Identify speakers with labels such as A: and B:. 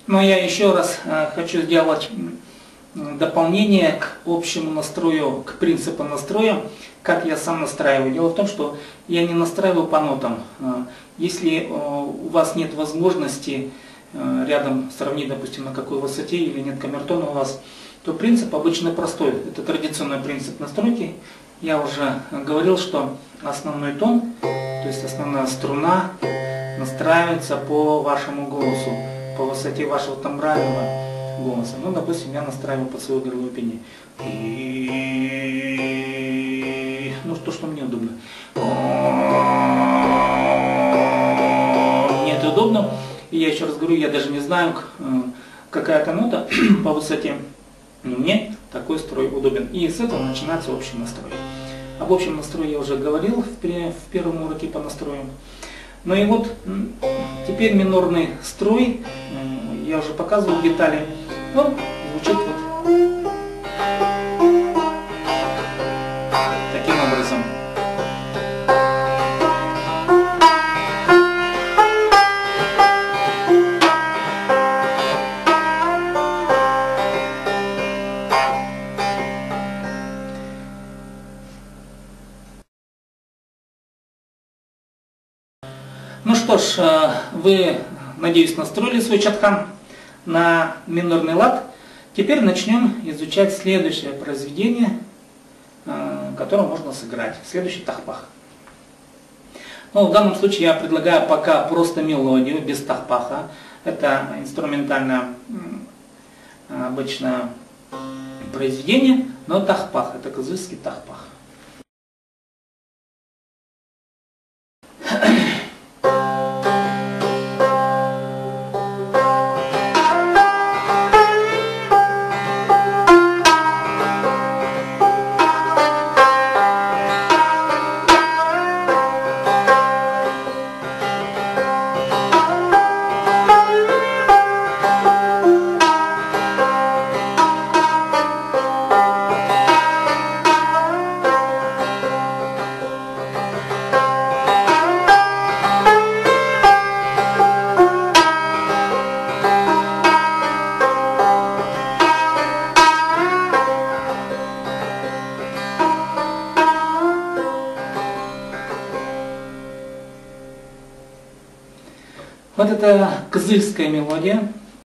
A: Но я еще раз хочу сделать дополнение к общему настрою, к принципу настроя, как я сам настраиваю. Дело в том, что я не настраиваю по нотам. Если у вас нет возможности рядом сравнить, допустим, на какой высоте или нет камертона у вас, то принцип обычно простой. Это традиционный принцип настройки. Я уже говорил, что основной тон, то есть основная струна, настраивается по вашему голосу, по высоте вашего тембрального голоса. Ну, допустим, я настраиваю под свое горловое пение. Ну, что мне удобно. Мне это удобно. И я еще раз говорю, я даже не знаю, какая это нота по высоте. Но мне такой строй удобен. И с этого начинается общий настрой. Об общем настрое я уже говорил в первом уроке по настроям. Ну и вот теперь минорный строй, я уже показывал детали, он звучит вот таким образом. Ну что ж, вы, надеюсь, настроили свой чадхан на минорный лад. Теперь начнем изучать следующее произведение, которое можно сыграть. Следующий тахпах. Ну, в данном случае я предлагаю пока просто мелодию, без тахпаха. Это инструментальное обычное произведение, но тахпах, это кыргызский тахпах. Вот это кызыльская мелодия.